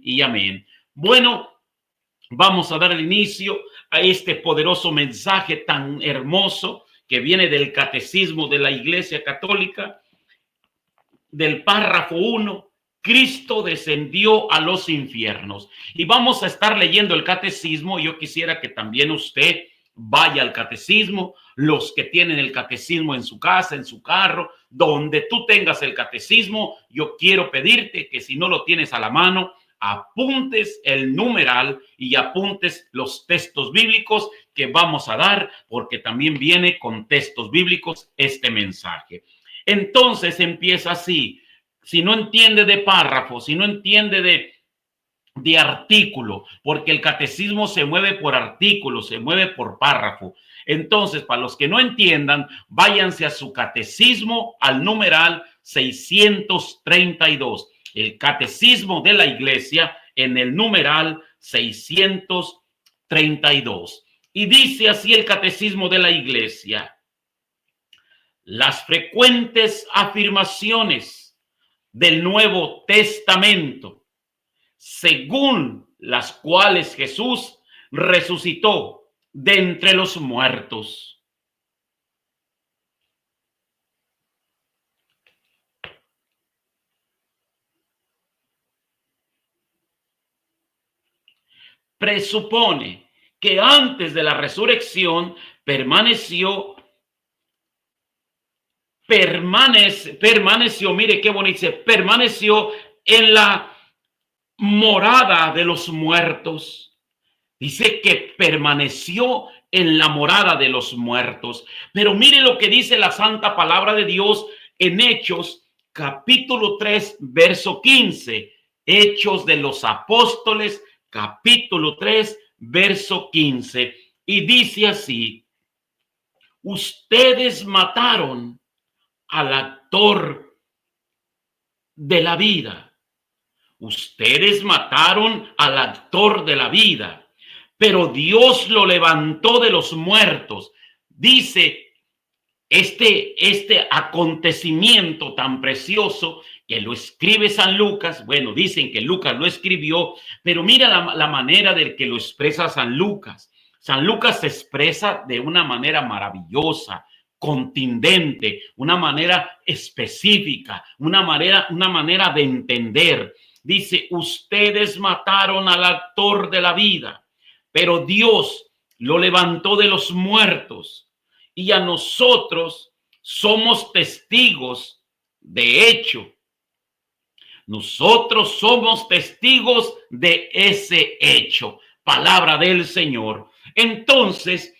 y amén. Bueno, vamos a dar el inicio a este poderoso mensaje tan hermoso que viene del Catecismo de la Iglesia Católica, del párrafo 1. Cristo descendió a los infiernos. Y vamos a estar leyendo el catecismo. Yo quisiera que también usted vaya al catecismo, los que tienen el catecismo en su casa, en su carro, donde tú tengas el catecismo, yo quiero pedirte que si no lo tienes a la mano, apuntes el numeral y apuntes los textos bíblicos que vamos a dar, porque también viene con textos bíblicos este mensaje. Entonces empieza así. Si no entiende de párrafo, si no entiende de artículo, porque el catecismo se mueve por artículo, se mueve por párrafo. Entonces, para los que no entiendan, váyanse a su catecismo al numeral 632. El catecismo de la iglesia en el numeral 632. Y dice así el catecismo de la iglesia: las frecuentes afirmaciones del Nuevo Testamento, según las cuales Jesús resucitó de entre los muertos, presupone que antes de la resurrección permaneció, mire qué bonito dice, permaneció en la morada de los muertos. Dice que permaneció en la morada de los muertos. Pero mire lo que dice la santa palabra de Dios en Hechos, capítulo 3, verso 15. Hechos de los Apóstoles, capítulo 3, verso 15. Y dice así: ustedes mataron al actor de la vida. Ustedes mataron al actor de la vida, pero Dios lo levantó de los muertos. Dice este acontecimiento tan precioso que lo escribe San Lucas. Bueno, dicen que Lucas lo escribió, pero mira la manera de que lo expresa San Lucas. San Lucas se expresa de una manera maravillosa, contundente, una manera específica, una manera de entender. Dice: ustedes mataron al actor de la vida, pero Dios lo levantó de los muertos, y a nosotros somos testigos. De hecho, nosotros somos testigos de ese hecho. Palabra del Señor. Entonces,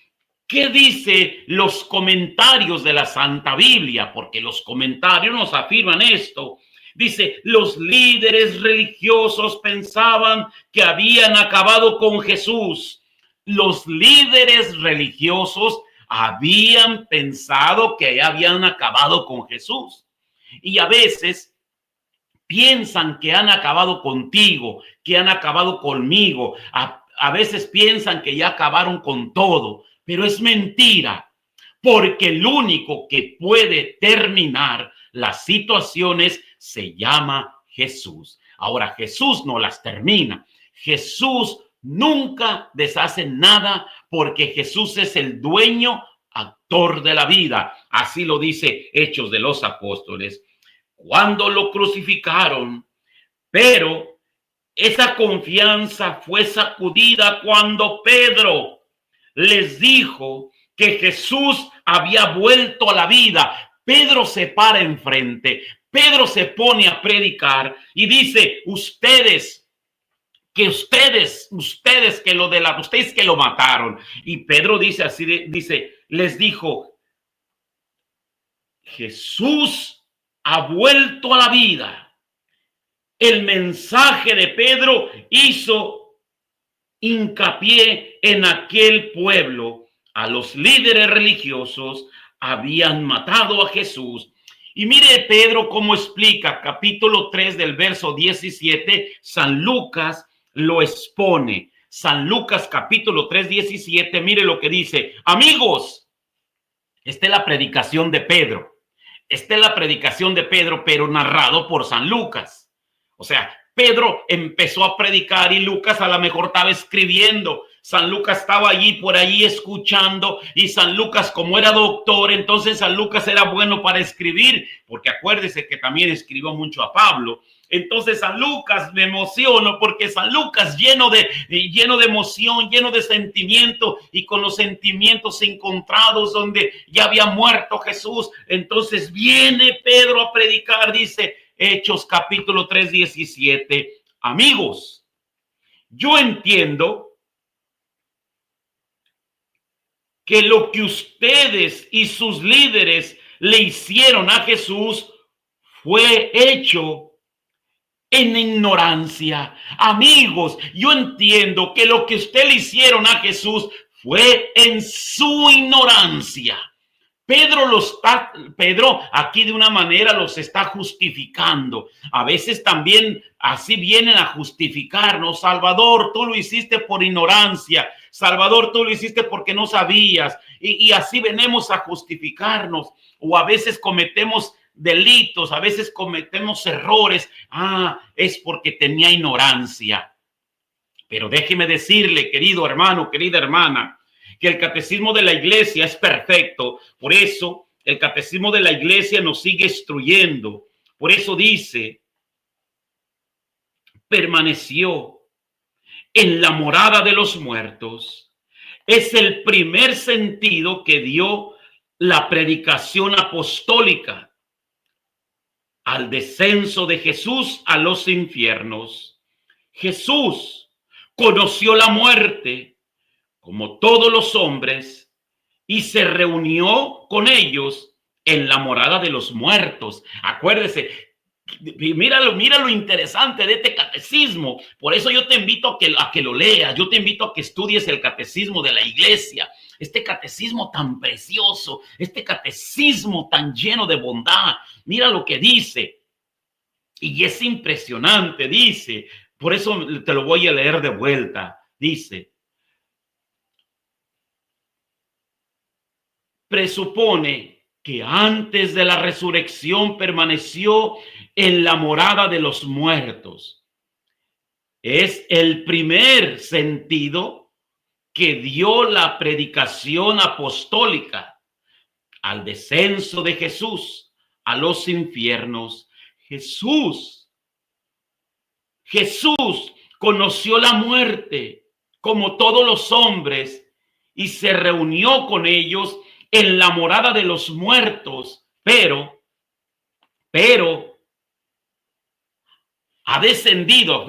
¿qué dice los comentarios de la Santa Biblia? Porque los comentarios nos afirman esto. Dice: los líderes religiosos pensaban que habían acabado con Jesús. Los líderes religiosos habían pensado que habían acabado con Jesús. Y a veces piensan que han acabado contigo, que han acabado conmigo. A veces piensan que ya acabaron con todo, pero es mentira, porque el único que puede terminar las situaciones se llama Jesús. Ahora, Jesús no las termina. Jesús nunca deshace nada, porque Jesús es el dueño, actor de la vida. Así lo dice Hechos de los Apóstoles. Cuando lo crucificaron, pero esa confianza fue sacudida cuando Pedro les dijo que Jesús había vuelto a la vida. Pedro se para enfrente, Pedro se pone a predicar y dice: ustedes que lo mataron. Y Pedro dice así, les dijo: Jesús ha vuelto a la vida. El mensaje de Pedro hizo hincapié en aquel pueblo. A los líderes religiosos habían matado a Jesús. Y mire Pedro cómo explica, capítulo 3 del verso 17, San Lucas lo expone. San Lucas capítulo 3, 17, mire lo que dice: amigos, esta es la predicación de Pedro. Esta es la predicación de Pedro, pero narrado por San Lucas. O sea, Pedro empezó a predicar y Lucas a lo mejor estaba escribiendo. San Lucas estaba allí por allí escuchando, y San Lucas, como era doctor, entonces San Lucas era bueno para escribir, porque acuérdese que también escribió mucho a Pablo. Entonces San Lucas, me emociono porque San Lucas lleno de emoción, lleno de sentimiento, y con los sentimientos encontrados donde ya había muerto Jesús. Entonces viene Pedro a predicar, dice Hechos capítulo 3, 17. Amigos, yo entiendo que lo que ustedes y sus líderes le hicieron a Jesús fue hecho en ignorancia. Amigos, yo entiendo que lo que ustedes le hicieron a Jesús fue en su ignorancia. Pedro aquí de una manera los está justificando. A veces también así vienen a justificarnos. Salvador, tú lo hiciste por ignorancia. Salvador, tú lo hiciste porque no sabías. Y así venimos a justificarnos. O a veces cometemos delitos, a veces cometemos errores. Es porque tenía ignorancia. Pero déjeme decirle, querido hermano, querida hermana, que el catecismo de la iglesia es perfecto. Por eso el catecismo de la iglesia nos sigue instruyendo. Por eso dice, permaneció en la morada de los muertos. Es el primer sentido que dio la predicación apostólica al descenso de Jesús a los infiernos. Jesús conoció la muerte como todos los hombres, y se reunió con ellos en la morada de los muertos. Acuérdese, mira lo interesante de este catecismo. Por eso yo te invito a que lo leas, yo te invito a que estudies el catecismo de la iglesia. Este catecismo tan precioso, este catecismo tan lleno de bondad. Mira lo que dice, y es impresionante, dice, por eso te lo voy a leer de vuelta. Dice, presupone que antes de la resurrección permaneció en la morada de los muertos. Es el primer sentido que dio la predicación apostólica al descenso de Jesús a los infiernos. Jesús conoció la muerte como todos los hombres, y se reunió con ellos en la morada de los muertos, pero ha descendido,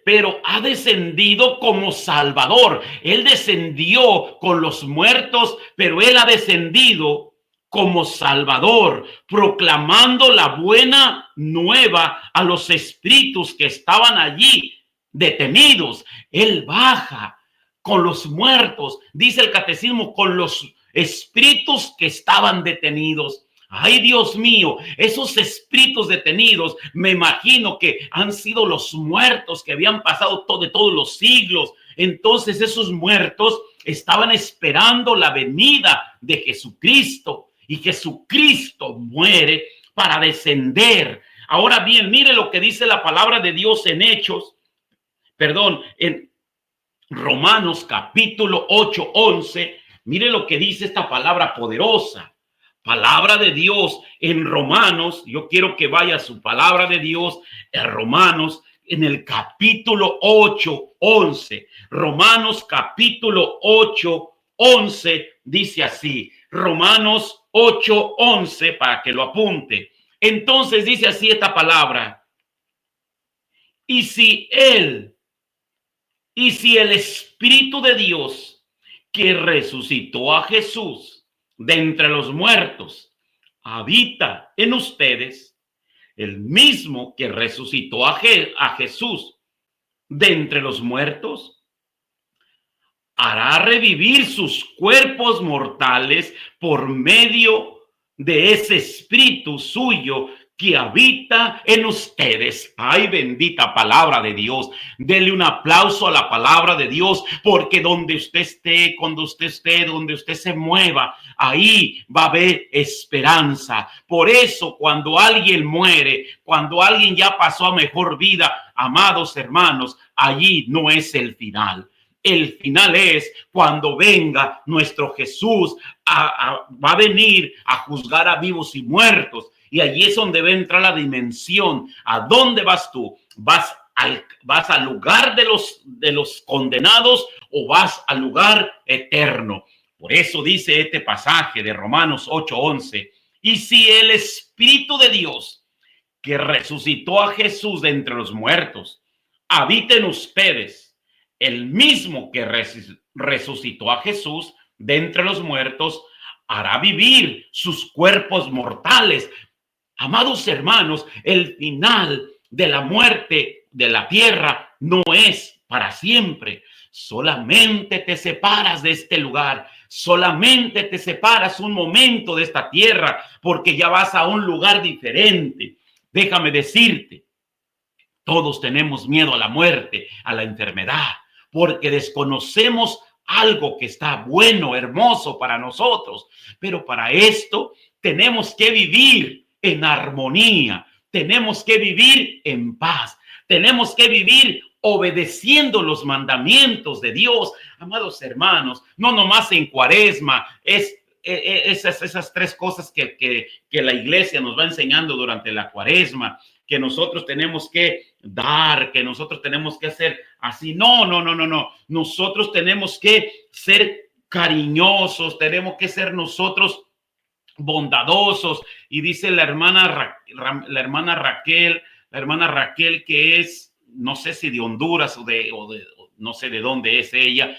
pero ha descendido como Salvador. Él descendió con los muertos, pero él ha descendido como Salvador, proclamando la buena nueva a los espíritus que estaban allí detenidos. Él baja con los muertos, dice el catecismo, con los espíritus que estaban detenidos. Ay, Dios mío, esos espíritus detenidos, me imagino que han sido los muertos que habían pasado de todos los siglos. Entonces esos muertos estaban esperando la venida de Jesucristo, y Jesucristo muere para descender. Ahora bien, mire lo que dice la palabra de Dios en en Romanos capítulo 8, 11. Mire lo que dice esta palabra poderosa. Palabra de Dios en Romanos. Yo quiero que vaya a su palabra de Dios en Romanos, en el capítulo 8, 11. Romanos capítulo 8, 11 dice así. Romanos 8, 11, para que lo apunte. Entonces dice así esta palabra. Y si el Espíritu de Dios, que resucitó a Jesús de entre los muertos, habita en ustedes, el mismo que resucitó a Jesús de entre los muertos, hará revivir sus cuerpos mortales por medio de ese Espíritu suyo que habita en ustedes. Ay, bendita palabra de Dios. Dele un aplauso a la palabra de Dios, porque donde usted esté, cuando usted esté, donde usted se mueva, ahí va a haber esperanza. Por eso, cuando alguien muere, cuando alguien ya pasó a mejor vida, amados hermanos, allí no es el final. El final es cuando venga nuestro Jesús, va a venir a juzgar a vivos y muertos. Y allí es donde va a entrar la dimensión. ¿A dónde vas tú? ¿Vas al lugar de los condenados o vas al lugar eterno? Por eso dice este pasaje de Romanos 8:11. Y si el Espíritu de Dios, que resucitó a Jesús de entre los muertos, habita en ustedes, el mismo que resucitó a Jesús de entre los muertos, hará vivir sus cuerpos mortales. Amados hermanos, el final de la muerte de la tierra no es para siempre. Solamente te separas de este lugar, solamente te separas un momento de esta tierra, porque ya vas a un lugar diferente. Déjame decirte, todos tenemos miedo a la muerte, a la enfermedad, porque desconocemos algo que está bueno, hermoso para nosotros. Pero para esto tenemos que vivir en armonía, tenemos que vivir en paz, tenemos que vivir obedeciendo los mandamientos de Dios. Amados hermanos, no nomás en Cuaresma, esas tres cosas que la iglesia nos va enseñando durante la Cuaresma, que nosotros tenemos que dar, que nosotros tenemos que hacer así. No. Nosotros tenemos que ser cariñosos, tenemos que ser nosotros bondadosos. Y dice la hermana Raquel, que es, no sé si de Honduras o no sé de dónde es ella.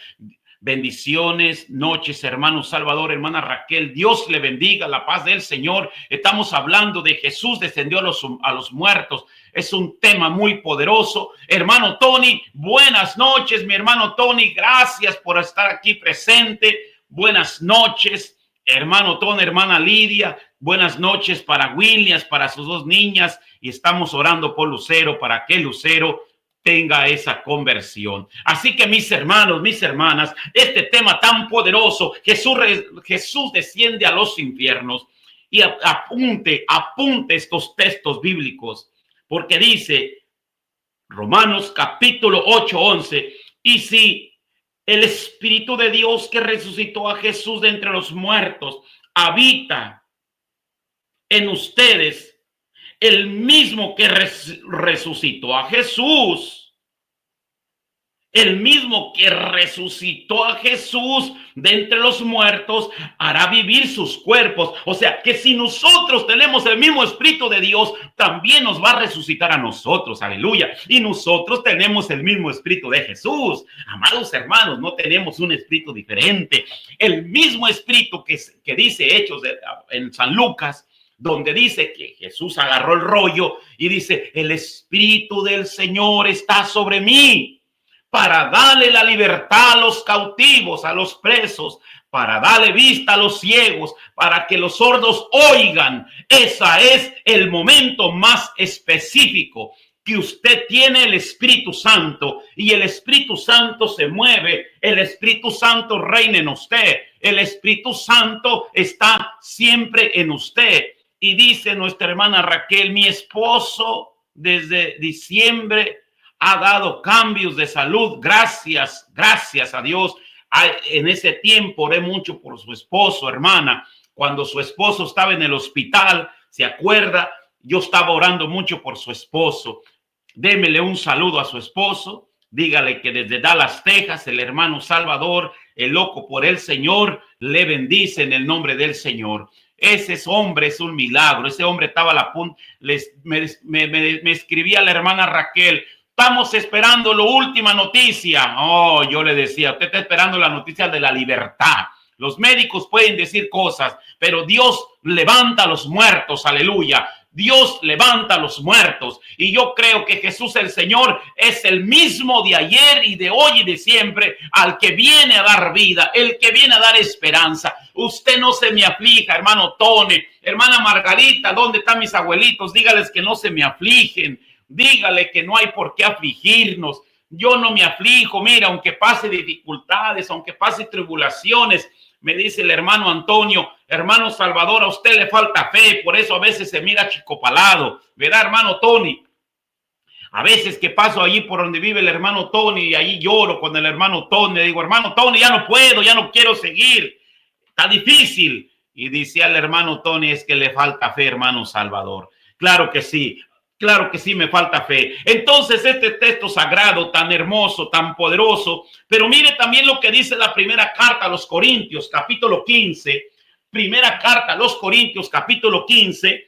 Bendiciones, noches, hermano Salvador, hermana Raquel, Dios le bendiga, la paz del Señor. Estamos hablando de Jesús descendió a los muertos. Es un tema muy poderoso. Hermano Tony, buenas noches, mi hermano Tony, gracias por estar aquí presente. Buenas noches, hermano Tony, hermana Lidia, buenas noches para Williams, para sus dos niñas, y estamos orando por Lucero, para que Lucero tenga esa conversión. Así que mis hermanos, mis hermanas, este tema tan poderoso, Jesús desciende a los infiernos, y apunte estos textos bíblicos, porque dice Romanos capítulo 8:11, y si el Espíritu de Dios que resucitó a Jesús de entre los muertos habita en ustedes, el mismo que resucitó a Jesús, el mismo que resucitó a Jesús de entre los muertos, hará vivir sus cuerpos. O sea, que si nosotros tenemos el mismo Espíritu de Dios, también nos va a resucitar a nosotros. Aleluya. Y nosotros tenemos el mismo Espíritu de Jesús. Amados hermanos, no tenemos un espíritu diferente. El mismo Espíritu que dice Hechos en San Lucas, donde dice que Jesús agarró el rollo y dice: el Espíritu del Señor está sobre mí para darle la libertad a los cautivos, a los presos, para darle vista a los ciegos, para que los sordos oigan. Ese es el momento más específico que usted tiene el Espíritu Santo, y el Espíritu Santo se mueve, el Espíritu Santo reina en usted, el Espíritu Santo está siempre en usted. Y dice nuestra hermana Raquel: mi esposo desde diciembre ha dado cambios de salud. Gracias a Dios. En ese tiempo oré mucho por su esposo, hermana. Cuando su esposo estaba en el hospital, ¿se acuerda? Yo estaba orando mucho por su esposo. Démele un saludo a su esposo. Dígale que desde Dallas, Texas, el hermano Salvador, el loco por el Señor, le bendice en el nombre del Señor. Ese hombre es un milagro. Ese hombre estaba a la punta. Me escribía la hermana Raquel: estamos esperando la última noticia. Oh, yo le decía: usted está esperando la noticia de la libertad. Los médicos pueden decir cosas, pero Dios levanta a los muertos. Aleluya. Dios levanta a los muertos. Y yo creo que Jesús el Señor es el mismo de ayer y de hoy y de siempre, al que viene a dar vida, el que viene a dar esperanza. Usted no se me aflija, hermano Tony, hermana Margarita, ¿dónde están mis abuelitos? Dígales que no se me afligen. Dígale que no hay por qué afligirnos. Yo no me aflijo. Mira, aunque pase dificultades, aunque pase tribulaciones, me dice el hermano Antonio, hermano Salvador, a usted le falta fe, por eso a veces se mira chicopalado, ¿verdad, hermano Tony? A veces que paso allí por donde vive el hermano Tony y allí lloro con el hermano Tony, le digo, hermano Tony, ya no puedo, ya no quiero seguir, está difícil. Y dice al hermano Tony, es que le falta fe, hermano Salvador. Claro que sí, me falta fe. Entonces este texto sagrado, tan hermoso, tan poderoso, pero mire también lo que dice la primera carta a los Corintios, capítulo 15, primera carta a los Corintios, capítulo 15,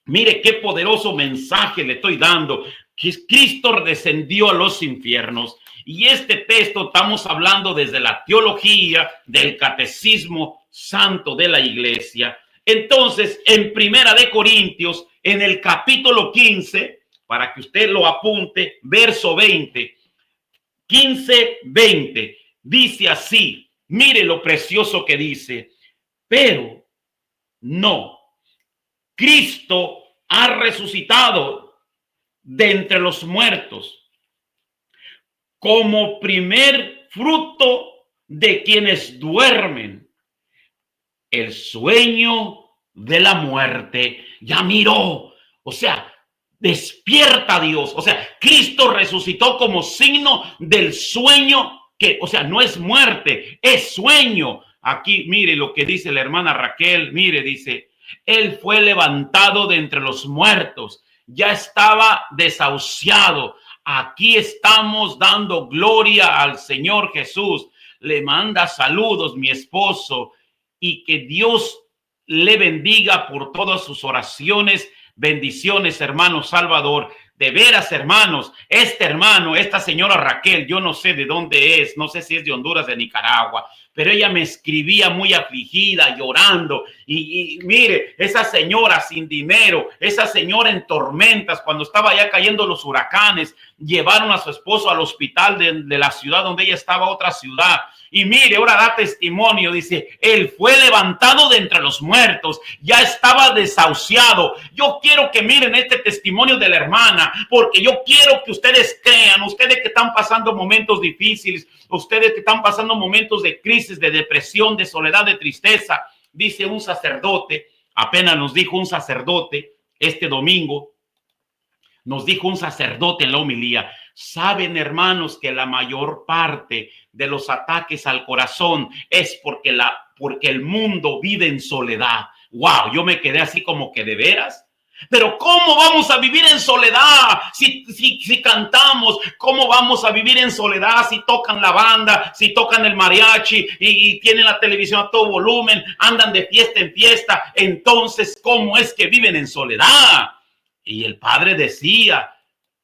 mire qué poderoso mensaje le estoy dando, que Cristo descendió a los infiernos. Y este texto estamos hablando desde la teología del catecismo santo de la iglesia. Entonces, en Primera de Corintios, en el capítulo 15, para que usted lo apunte, verso 20, 15, 20, dice así, mire lo precioso que dice, pero no, Cristo ha resucitado de entre los muertos como primer fruto de quienes duermen. El sueño de la muerte ya miró, o sea, despierta Dios, o sea, Cristo resucitó como signo del sueño que, o sea, no es muerte, es sueño. Aquí, mire lo que dice la hermana Raquel, mire, dice, él fue levantado de entre los muertos, ya estaba desahuciado. Aquí estamos dando gloria al Señor Jesús. Le manda saludos mi esposo y que Dios le bendiga por todas sus oraciones. Bendiciones, hermano Salvador. De veras, hermanos, este hermano, esta señora Raquel, yo no sé de dónde es, no sé si es de Honduras, de Nicaragua, pero ella me escribía muy afligida, llorando. Y mire, esa señora sin dinero, esa señora en tormentas, cuando estaba ya cayendo los huracanes, llevaron a su esposo al hospital de la ciudad donde ella estaba, otra ciudad. Y mire, ahora da testimonio, dice, él fue levantado de entre los muertos, ya estaba desahuciado. Yo quiero que miren este testimonio de la hermana, porque yo quiero que ustedes crean, ustedes que están pasando momentos difíciles, ustedes que están pasando momentos de crisis, de depresión, de soledad, de tristeza. Dice un sacerdote, apenas nos dijo un sacerdote este domingo, nos dijo un sacerdote en la homilía, saben hermanos que la mayor parte de los ataques al corazón es porque el mundo vive en soledad. Wow, yo me quedé así como que de veras. Pero ¿cómo vamos a vivir en soledad si cantamos? ¿Cómo vamos a vivir en soledad si tocan la banda, si tocan el mariachi y tienen la televisión a todo volumen, andan de fiesta en fiesta? Entonces, ¿cómo es que viven en soledad? Y el padre decía,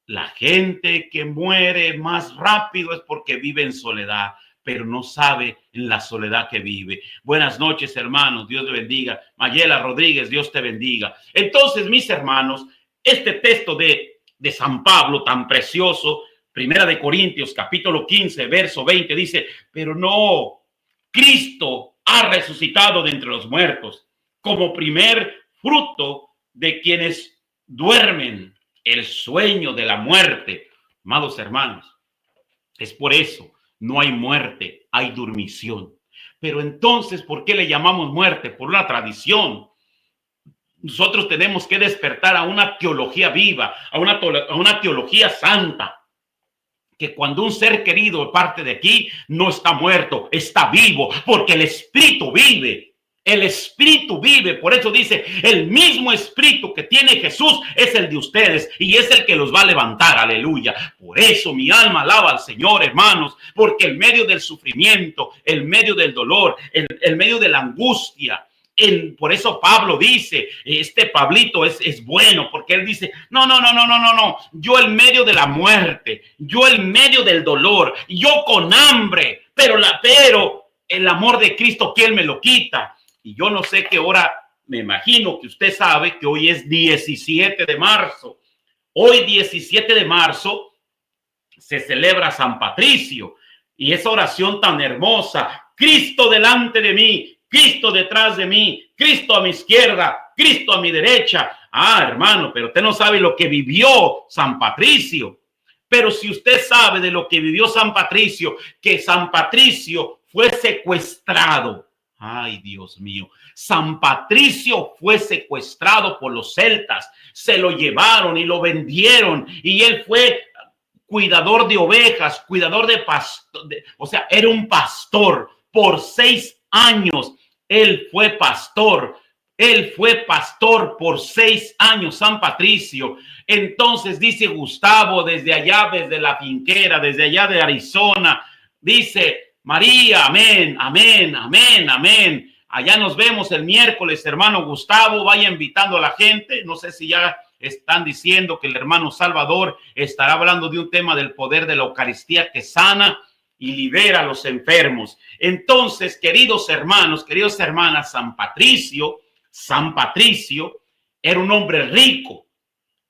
la gente que muere más rápido es porque vive en soledad, pero no sabe en la soledad que vive. Buenas noches, hermanos. Dios te bendiga. Mayela Rodríguez, Dios te bendiga. Entonces, mis hermanos, este texto de San Pablo tan precioso, Primera de Corintios, capítulo 15, verso 20, dice, pero no, Cristo ha resucitado de entre los muertos como primer fruto de quienes duermen el sueño de la muerte. Amados hermanos, es por eso no hay muerte, hay dormición. Pero entonces, ¿por qué le llamamos muerte? Por una tradición. Nosotros tenemos que despertar a una teología viva, a una teología santa, que cuando un ser querido parte de aquí, no está muerto, está vivo, porque el espíritu vive. El espíritu vive, por eso dice, el mismo espíritu que tiene Jesús es el de ustedes y es el que los va a levantar, aleluya. Por eso mi alma alaba al Señor, hermanos, porque en medio del sufrimiento, en medio del dolor, en medio de la angustia, por eso Pablo dice, este Pablito es bueno, porque él dice, no, yo en medio de la muerte, yo en medio del dolor, yo con hambre, pero el amor de Cristo, ¿quién me lo quita? Y yo no sé qué hora, me imagino que usted sabe que hoy es 17 de marzo. Hoy 17 de marzo se celebra San Patricio y esa oración tan hermosa, Cristo delante de mí, Cristo detrás de mí, Cristo a mi izquierda, Cristo a mi derecha. Ah, hermano, pero usted no sabe lo que vivió San Patricio. Pero si usted sabe de lo que vivió San Patricio, que San Patricio fue secuestrado. Ay, Dios mío. San Patricio fue secuestrado por los celtas. Se lo llevaron y lo vendieron. Y él fue cuidador de ovejas, cuidador de pastor. O sea, era un pastor. Por 6 años él fue pastor. Él fue pastor por 6 años, San Patricio. Entonces dice Gustavo desde allá, desde la finquera, desde allá de Arizona, dice María, amén, amén, amén, amén. Allá nos vemos el miércoles, hermano Gustavo, vaya invitando a la gente. No sé si ya están diciendo que el hermano Salvador estará hablando de un tema del poder de la Eucaristía que sana y libera a los enfermos. Entonces, queridos hermanos, queridas hermanas, San Patricio era un hombre rico.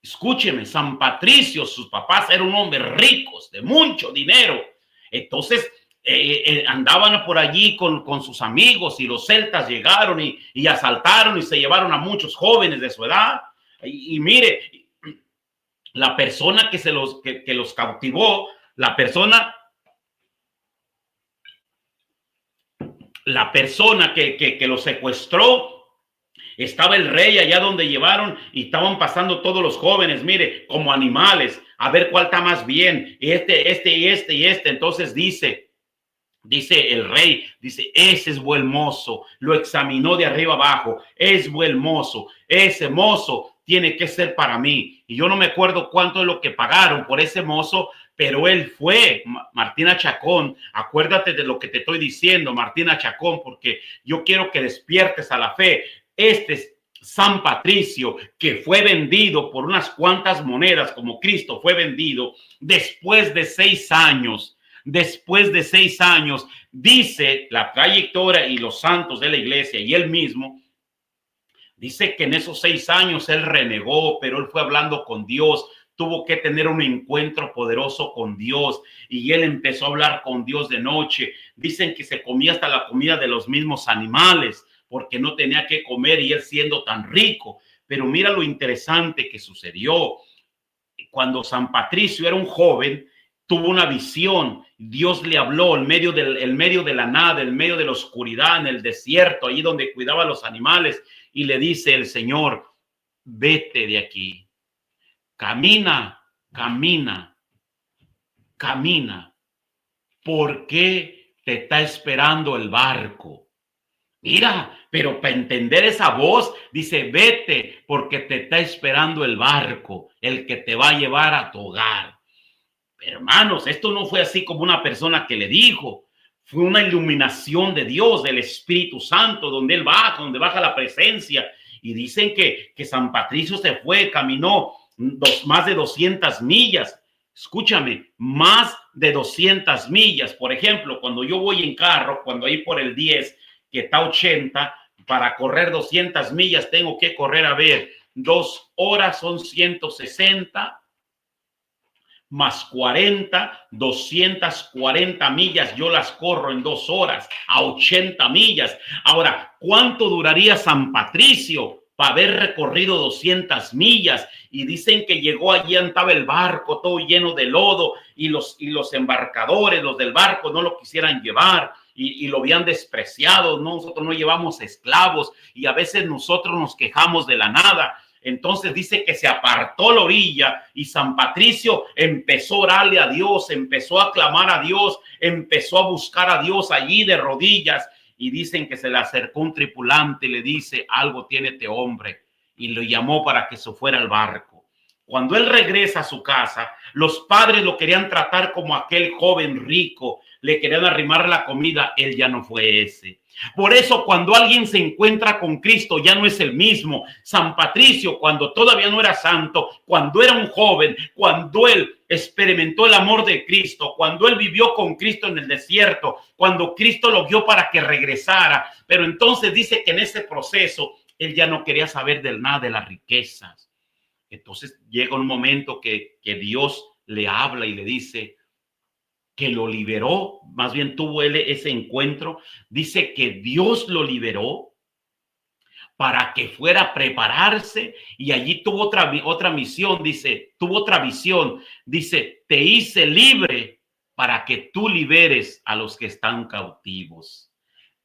Escúcheme, San Patricio, sus papás eran hombres ricos, de mucho dinero. Entonces, andaban por allí con sus amigos y los celtas llegaron y asaltaron y se llevaron a muchos jóvenes de su edad. Y mire, la persona que los cautivó, la persona que los secuestró, estaba el rey allá donde llevaron y estaban pasando todos los jóvenes, mire, como animales, a ver cuál está más bien, este. Entonces dice el rey, dice, ese es buen mozo. Lo examinó de arriba abajo, es buen mozo, ese mozo tiene que ser para mí. Y yo no me acuerdo cuánto es lo que pagaron por ese mozo, pero él fue. Martina Chacón, acuérdate de lo que te estoy diciendo, Martina Chacón, porque yo quiero que despiertes a la fe. Este es San Patricio, que fue vendido por unas cuantas monedas, como Cristo fue vendido después de 6 años. Después de 6 años, dice la trayectoria y los santos de la iglesia y él mismo, dice que en esos 6 años él renegó, pero él fue hablando con Dios, tuvo que tener un encuentro poderoso con Dios y él empezó a hablar con Dios de noche. Dicen que se comía hasta la comida de los mismos animales porque no tenía que comer y él siendo tan rico. Pero mira lo interesante que sucedió. Cuando San Patricio era un joven, tuvo una visión. Dios le habló en medio de la nada, en medio de la oscuridad, en el desierto, allí donde cuidaba a los animales, y le dice el Señor, vete de aquí, camina, camina, camina, porque te está esperando el barco. Mira, pero para entender esa voz, dice, vete, porque te está esperando el barco, el que te va a llevar a tu hogar. Hermanos, esto no fue así como una persona que le dijo, fue una iluminación de Dios, del Espíritu Santo, donde él baja, donde baja la presencia. Y dicen que San Patricio se fue, caminó más de 200 millas. Escúchame, más de 200 millas. Por ejemplo, cuando yo voy en carro, cuando ahí por el 10, que está 80, para correr 200 millas tengo que correr, a ver, 2 horas son 160 más 40, 240 millas, yo las corro en 2 horas, a 80 millas. Ahora, ¿cuánto duraría San Patricio para haber recorrido 200 millas? Y dicen que llegó allí, estaba el barco todo lleno de lodo y los embarcadores, los del barco, no lo quisieran llevar. Y lo habían despreciado. Nosotros no llevamos esclavos y a veces nosotros nos quejamos de la nada. Entonces dice que se apartó la orilla y San Patricio empezó a orarle a Dios, empezó a clamar a Dios, empezó a buscar a Dios allí de rodillas. Y dicen que se le acercó un tripulante y le dice, algo tiene este hombre, y lo llamó para que se fuera al barco. Cuando él regresa a su casa, los padres lo querían tratar como aquel joven rico, le querían arrimar la comida. Él ya no fue ese. Por eso, cuando alguien se encuentra con Cristo, ya no es el mismo. San Patricio, cuando todavía no era santo, cuando era un joven, cuando él experimentó el amor de Cristo, cuando él vivió con Cristo en el desierto, cuando Cristo lo guió para que regresara, pero entonces dice que en ese proceso él ya no quería saber de nada de las riquezas. Entonces llega un momento que Dios le habla y le dice, que lo liberó, más bien tuvo él ese encuentro, dice que Dios lo liberó para que fuera a prepararse y allí tuvo otra misión, dice, tuvo otra visión, dice, te hice libre para que tú liberes a los que están cautivos.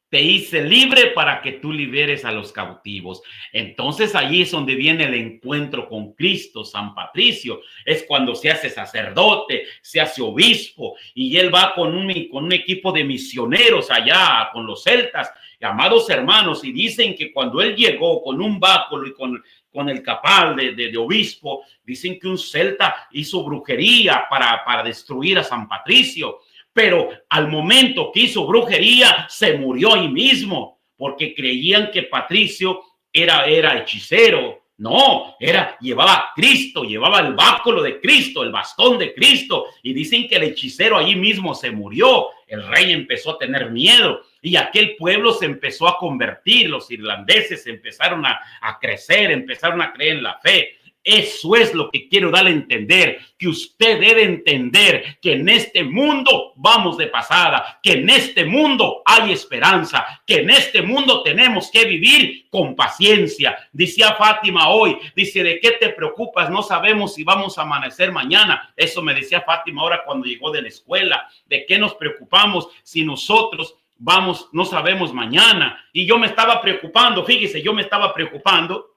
Te hice libre para que tú liberes a los cautivos. Entonces allí es donde viene el encuentro con Cristo. San Patricio es cuando se hace sacerdote, se hace obispo y él va con un equipo de misioneros allá con los celtas, amados hermanos, y dicen que cuando él llegó con un báculo y con el capal de obispo, dicen que un celta hizo brujería para destruir a San Patricio. Pero al momento que hizo brujería, se murió ahí mismo, porque creían que Patricio era hechicero. No, llevaba a Cristo, llevaba el báculo de Cristo, el bastón de Cristo. Y dicen que el hechicero allí mismo se murió. El rey empezó a tener miedo y aquel pueblo se empezó a convertir. Los irlandeses empezaron a crecer, empezaron a creer en la fe. Eso es lo que quiero darle a entender, que usted debe entender que en este mundo vamos de pasada, que en este mundo hay esperanza, que en este mundo tenemos que vivir con paciencia. Decía Fátima hoy, dice, ¿de qué te preocupas? No sabemos si vamos a amanecer mañana. Eso me decía Fátima ahora cuando llegó de la escuela. ¿De qué nos preocupamos si nosotros no sabemos mañana? Y yo me estaba preocupando, fíjese, yo me estaba preocupando.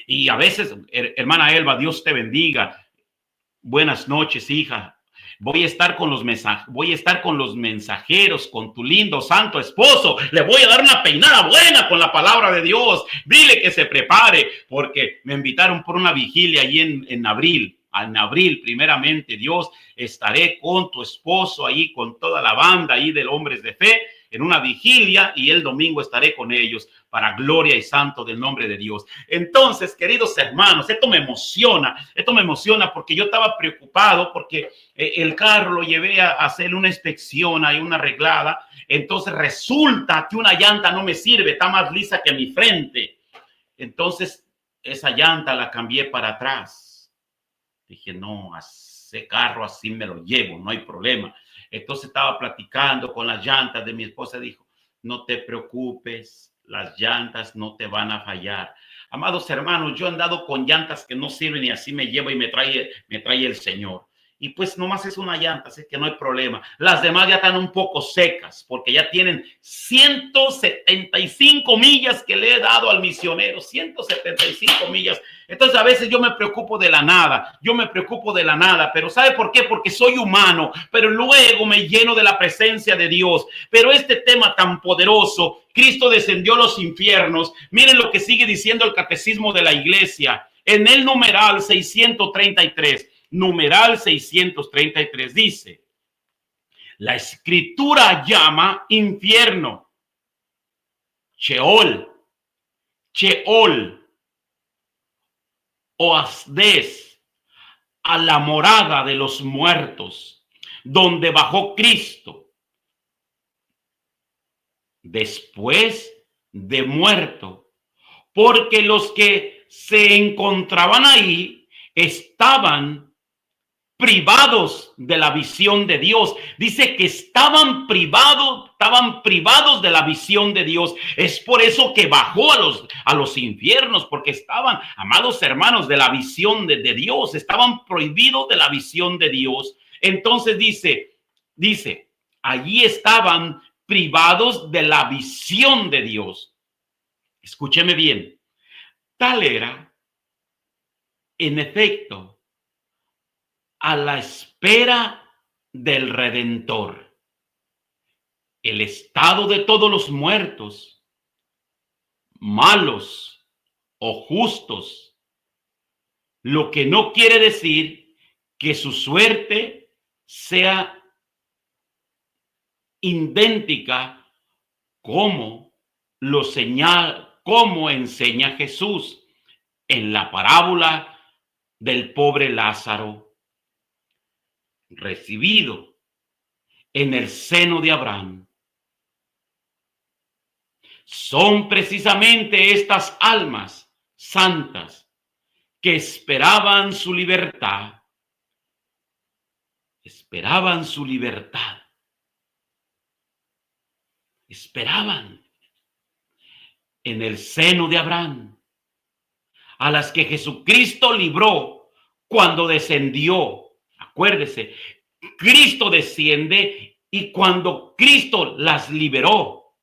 Y a veces, hermana Elba, Dios te bendiga. Buenas noches, hija. Voy a estar con los mensajeros, con tu lindo santo esposo. Le voy a dar una peinada buena con la palabra de Dios. Dile que se prepare, porque me invitaron por una vigilia allí en abril. En abril, primeramente, Dios, estaré con tu esposo ahí, con toda la banda ahí de Hombres de Fe, en una vigilia, y el domingo estaré con ellos para gloria y santo del nombre de Dios. Entonces, queridos hermanos, esto me emociona porque yo estaba preocupado porque el carro lo llevé a hacer una inspección, hay una arreglada, entonces resulta que una llanta no me sirve, está más lisa que mi frente. Entonces, esa llanta la cambié para atrás. Dije, no, ese carro así me lo llevo, no hay problema. Entonces estaba platicando con las llantas de mi esposa, dijo, no te preocupes, las llantas no te van a fallar. Amados hermanos, yo he andado con llantas que no sirven y así me lleva y me trae el Señor. Y pues nomás es una llanta, así que no hay problema. Las demás ya están un poco secas porque ya tienen 175 millas que le he dado al misionero, 175 millas. Entonces a veces yo me preocupo de la nada, pero ¿sabe por qué? Porque soy humano, pero luego me lleno de la presencia de Dios. Pero este tema tan poderoso, Cristo descendió a los infiernos. Miren lo que sigue diciendo el Catecismo de la Iglesia en el numeral 633. Numeral 633 dice, la escritura llama infierno, Sheol, o Hades, a la morada de los muertos, donde bajó Cristo después de muerto, porque los que se encontraban ahí estaban privados de la visión de Dios. Dice que estaban privados de la visión de Dios. Es por eso que bajó a los infiernos, porque estaban, amados hermanos, de la visión de Dios, estaban prohibidos de la visión de Dios. Entonces dice, allí estaban privados de la visión de Dios. Escúcheme bien, tal era, en efecto, a la espera del Redentor, el estado de todos los muertos, malos o justos, lo que no quiere decir que su suerte sea idéntica como enseña Jesús en la parábola del pobre Lázaro, recibido en el seno de Abraham. Son precisamente estas almas santas que esperaban su libertad, esperaban su libertad. Esperaban en el seno de Abraham, a las que Jesucristo libró cuando descendió. Acuérdese, Cristo desciende y cuando Cristo las liberó,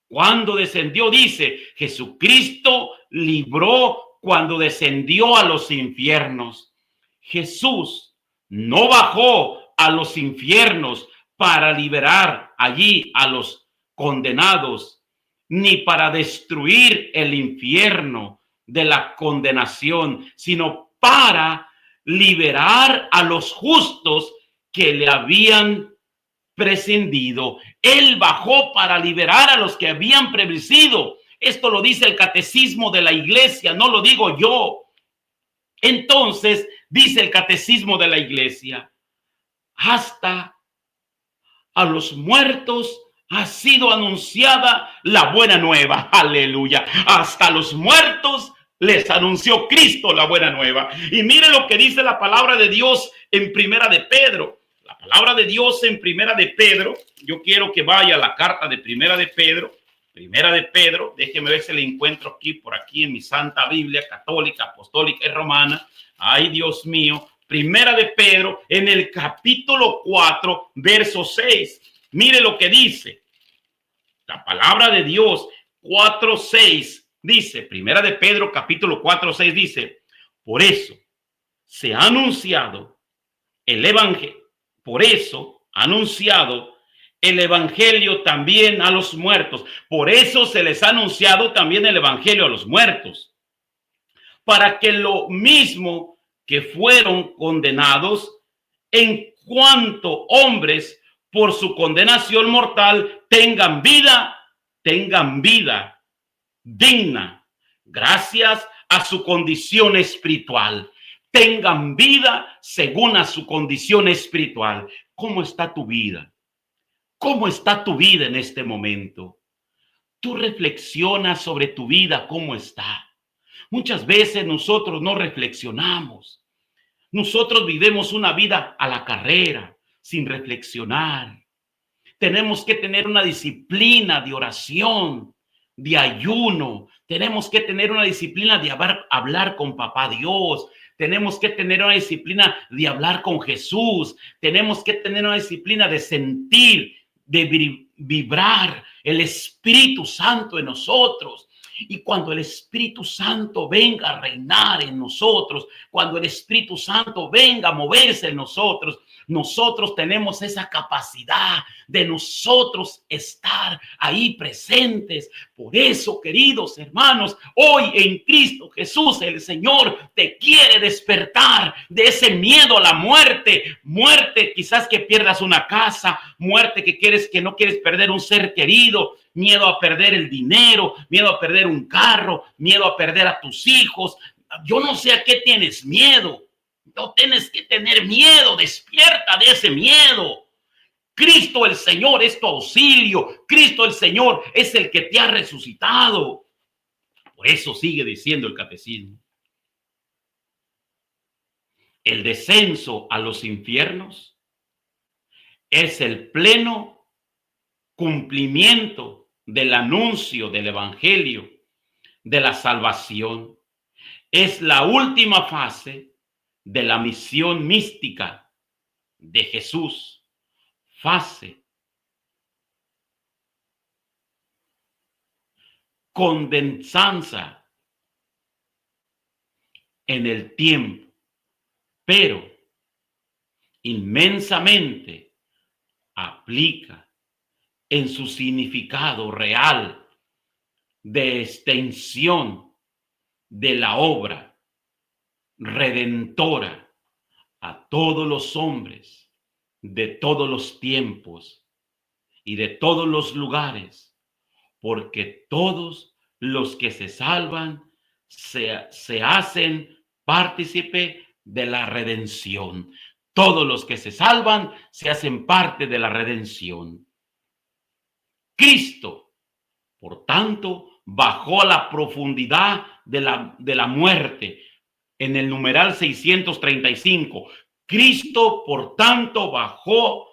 cuando descendió, dice, Jesucristo libró cuando descendió a los infiernos. Jesús no bajó a los infiernos para liberar allí a los condenados, ni para destruir el infierno de la condenación, sino para liberar a los justos que le habían prescindido. Él bajó para liberar a los que habían prevalecido. Esto lo dice el catecismo de la iglesia, no lo digo yo. Entonces, dice el catecismo de la iglesia, hasta a los muertos ha sido anunciada la buena nueva. Aleluya. Hasta los muertos les anunció Cristo la buena nueva. Y mire lo que dice la palabra de Dios en Primera de Pedro. La palabra de Dios en Primera de Pedro. Yo quiero que vaya a la carta de Primera de Pedro. Primera de Pedro, déjeme ver si la encuentro aquí, por aquí en mi Santa Biblia católica, apostólica y romana. Ay, Dios mío. Primera de Pedro, en el capítulo 4, verso 6. Mire lo que dice. La palabra de Dios, 4:6, dice, Primera de Pedro, capítulo 4:6, dice, por eso se ha anunciado el evangelio, por eso ha anunciado el evangelio también a los muertos. Por eso se les ha anunciado también el evangelio a los muertos. Para que lo mismo que fueron condenados en cuanto hombres por su condenación mortal tengan vida digna, gracias a su condición espiritual. Tengan vida según a su condición espiritual. ¿Cómo está tu vida? ¿Cómo está tu vida en este momento? Tú reflexionas sobre tu vida, ¿cómo está? Muchas veces nosotros no reflexionamos. Nosotros vivimos una vida a la carrera, sin reflexionar. Tenemos que tener una disciplina de oración, de ayuno. Tenemos que tener una disciplina de hablar con Papá Dios. Tenemos que tener una disciplina de hablar con Jesús. Tenemos que tener una disciplina de sentir, de vibrar el Espíritu Santo en nosotros. Y cuando el Espíritu Santo venga a reinar en nosotros, cuando el Espíritu Santo venga a moverse en nosotros, nosotros tenemos esa capacidad de nosotros estar ahí presentes. Por eso, queridos hermanos, hoy en Cristo Jesús, el Señor te quiere despertar de ese miedo a la muerte. Muerte, quizás que pierdas una casa, muerte que no quieres perder un ser querido, miedo a perder el dinero, miedo a perder un carro, miedo a perder a tus hijos. Yo no sé a qué tienes miedo. No tienes que tener miedo, despierta de ese miedo. Cristo el Señor es tu auxilio. Cristo el Señor es el que te ha resucitado. Por eso sigue diciendo el catecismo. El descenso a los infiernos es el pleno cumplimiento del anuncio del evangelio de la salvación. Es la última fase de la misión mística de Jesús. Fase condensanza en el tiempo, pero inmensamente aplica en su significado real de extensión de la obra redentora a todos los hombres de todos los tiempos y de todos los lugares, porque todos los que se salvan se hacen partícipe de la redención. Todos los que se salvan se hacen parte de la redención. Cristo, por tanto, bajó a la profundidad de la muerte en el numeral 635. Cristo, por tanto, bajó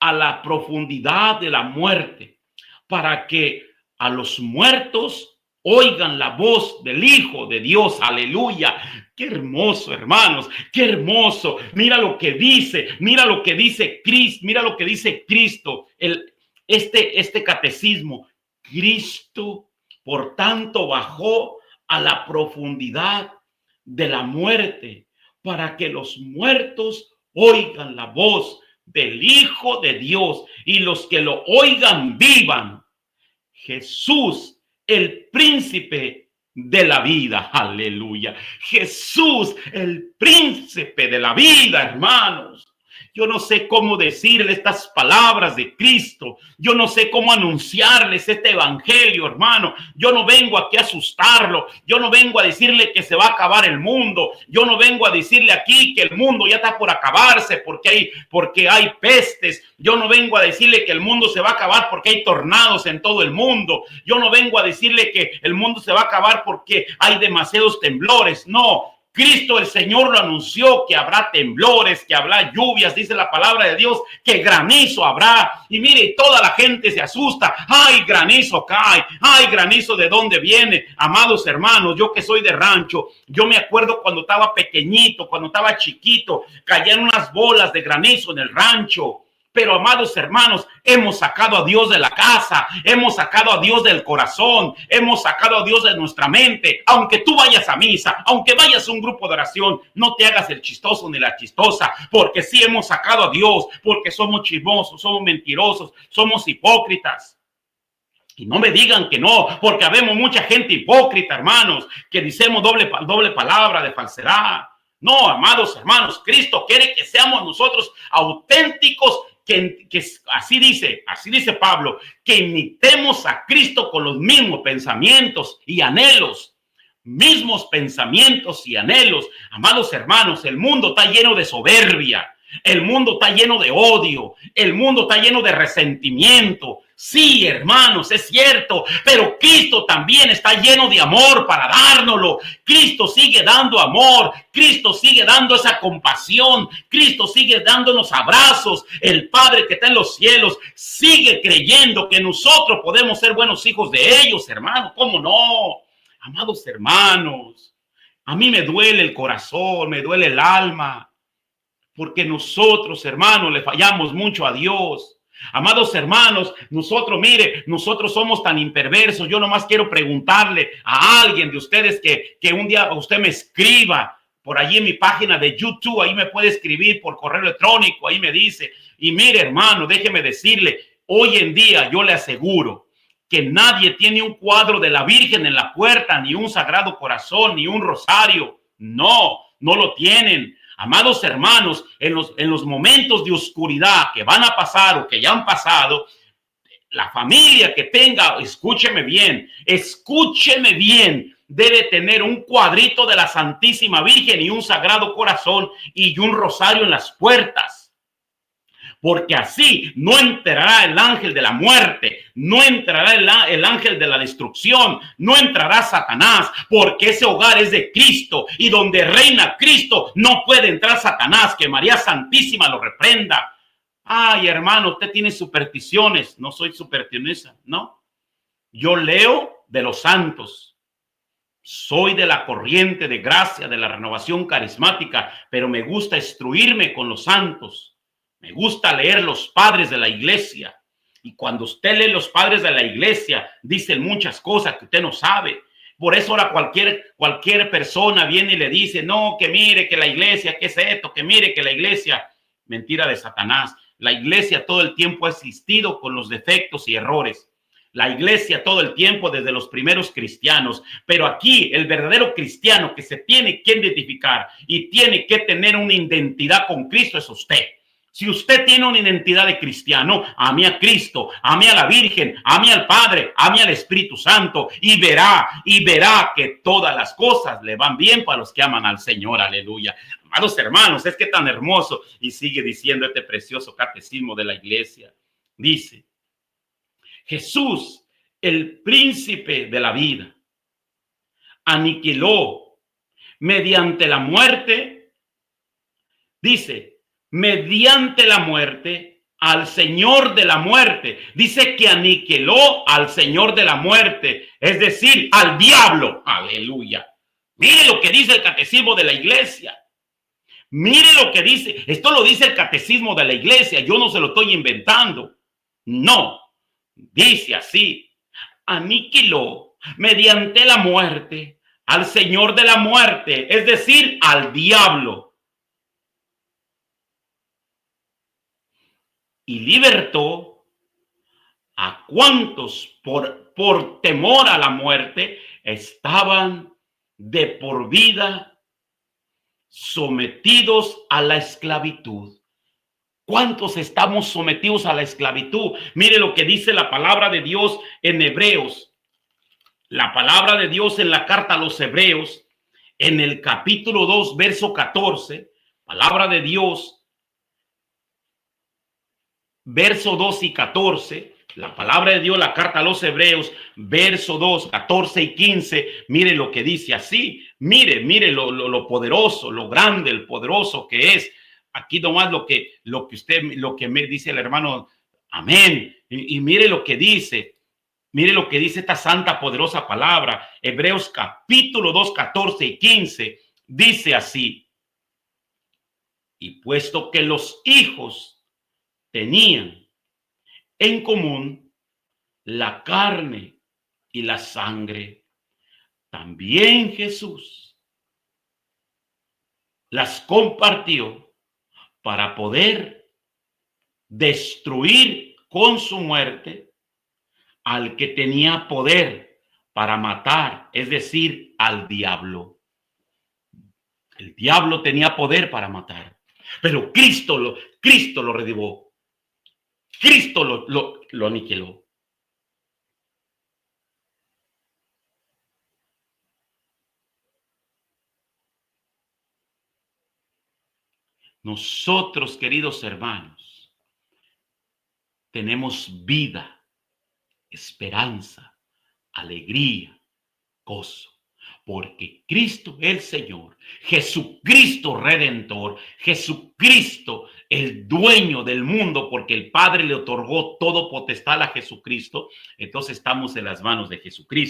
a la profundidad de la muerte para que a los muertos oigan la voz del Hijo de Dios. Aleluya. Qué hermoso, hermanos, qué hermoso. Mira lo que dice Cristo, mira lo que dice Cristo, este catecismo. Cristo, por tanto, bajó a la profundidad de la muerte para que los muertos oigan la voz del Hijo de Dios y los que lo oigan vivan. Jesús, el príncipe de la vida. Aleluya. Jesús, el príncipe de la vida, hermanos. Yo no sé cómo decirle estas palabras de Cristo. Yo no sé cómo anunciarles este evangelio, hermano. Yo no vengo aquí a asustarlo. Yo no vengo a decirle que se va a acabar el mundo. Yo no vengo a decirle aquí que el mundo ya está por acabarse porque hay pestes. Yo no vengo a decirle que el mundo se va a acabar porque hay tornados en todo el mundo. Yo no vengo a decirle que el mundo se va a acabar porque hay demasiados temblores. No. Cristo el Señor lo anunció, que habrá temblores, que habrá lluvias, dice la palabra de Dios, que granizo habrá. Y mire, toda la gente se asusta. ¡Ay, granizo cae! ¡Ay, granizo de dónde viene! Amados hermanos, yo que soy de rancho, yo me acuerdo cuando estaba pequeñito, cuando estaba chiquito, caían unas bolas de granizo en el rancho. Pero, amados hermanos, hemos sacado a Dios de la casa, hemos sacado a Dios del corazón, hemos sacado a Dios de nuestra mente. Aunque tú vayas a misa, aunque vayas a un grupo de oración, no te hagas el chistoso ni la chistosa, porque sí hemos sacado a Dios, porque somos chismosos, somos mentirosos, somos hipócritas. Y no me digan que no, porque habemos mucha gente hipócrita, hermanos, que decimos doble palabra de falsedad. No, amados hermanos, Cristo quiere que seamos nosotros auténticos, que así dice Pablo, que imitemos a Cristo con los mismos pensamientos y anhelos. Mismos pensamientos y anhelos. Amados hermanos, el mundo está lleno de soberbia. El mundo está lleno de odio. El mundo está lleno de resentimiento. Sí, hermanos, es cierto, pero Cristo también está lleno de amor para dárnoslo. Cristo sigue dando amor. Cristo sigue dando esa compasión. Cristo sigue dándonos abrazos. El Padre que está en los cielos sigue creyendo que nosotros podemos ser buenos hijos de ellos, hermanos. ¿Cómo no? Amados hermanos, a mí me duele el corazón, me duele el alma. Porque nosotros, hermanos, le fallamos mucho a Dios. Amados hermanos, nosotros somos tan imperversos. Yo nomás quiero preguntarle a alguien de ustedes que un día usted me escriba por allí en mi página de YouTube. Ahí me puede escribir por correo electrónico. Ahí me dice. Y mire, hermano, déjeme decirle, hoy en día yo le aseguro que nadie tiene un cuadro de la Virgen en la puerta, ni un Sagrado Corazón, ni un rosario. No lo tienen. Amados hermanos, en los momentos de oscuridad que van a pasar o que ya han pasado, la familia que tenga, escúcheme bien, debe tener un cuadrito de la Santísima Virgen y un Sagrado Corazón y un rosario en las puertas. Porque así no entrará el ángel de la muerte, no entrará el ángel de la destrucción, no entrará Satanás, porque ese hogar es de Cristo y donde reina Cristo no puede entrar Satanás. Que María Santísima lo reprenda. Ay, hermano, usted tiene supersticiones. No soy supersticiosa, ¿no? Yo leo de los santos. Soy de la corriente de gracia, de la renovación carismática, pero me gusta instruirme con los santos. Me gusta leer los padres de la iglesia. Y cuando usted lee los padres de la iglesia, dicen muchas cosas que usted no sabe. Por eso ahora cualquier persona viene y le dice, no, que mire que la iglesia, ¿qué es esto? Que mire que la iglesia, mentira de Satanás. La iglesia todo el tiempo ha existido con los defectos y errores. La iglesia todo el tiempo desde los primeros cristianos. Pero aquí el verdadero cristiano que se tiene que identificar y tiene que tener una identidad con Cristo es usted. Si usted tiene una identidad de cristiano, ame a Cristo, ame a la Virgen, ame al Padre, ame al Espíritu Santo y verá que todas las cosas le van bien para los que aman al Señor. Aleluya. Amados hermanos, es que tan hermoso. Y sigue diciendo este precioso catecismo de la iglesia. Dice, Jesús, el príncipe de la vida, aniquiló mediante la muerte Dice, mediante la muerte al Señor de la muerte. Dice que aniquiló al Señor de la muerte, es decir, al diablo. Aleluya. Mire lo que dice el catecismo de la iglesia. Mire lo que dice. Esto lo dice el catecismo de la iglesia. Yo no se lo estoy inventando. No. Dice así. Aniquiló mediante la muerte al Señor de la muerte, es decir, al diablo. Y libertó a cuantos por temor a la muerte estaban de por vida sometidos a la esclavitud. ¿Cuántos estamos sometidos a la esclavitud? Mire lo que dice la palabra de Dios en Hebreos. La palabra de Dios en la carta a los Hebreos, en el capítulo 2, verso 14. Palabra de Dios, verso 2 y 14. La palabra de Dios, la carta a los Hebreos, verso 2, 14 y 15. Mire lo que dice así. Mire lo poderoso, lo grande, el poderoso que es. Aquí nomás lo que me dice el hermano. Amén. Y mire lo que dice. Mire lo que dice esta santa, poderosa palabra. Hebreos capítulo 2, 14 y 15. Dice así. Y puesto que los hijos tenían en común la carne y la sangre, también Jesús las compartió para poder destruir con su muerte al que tenía poder para matar, es decir, al diablo. El diablo tenía poder para matar, pero Cristo lo redimió. Cristo lo aniquiló. Nosotros, queridos hermanos, tenemos vida, esperanza, alegría, gozo, porque Cristo el Señor, Jesucristo Redentor, Jesucristo el dueño del mundo, porque el Padre le otorgó todo potestad a Jesucristo. Entonces estamos en las manos de Jesucristo.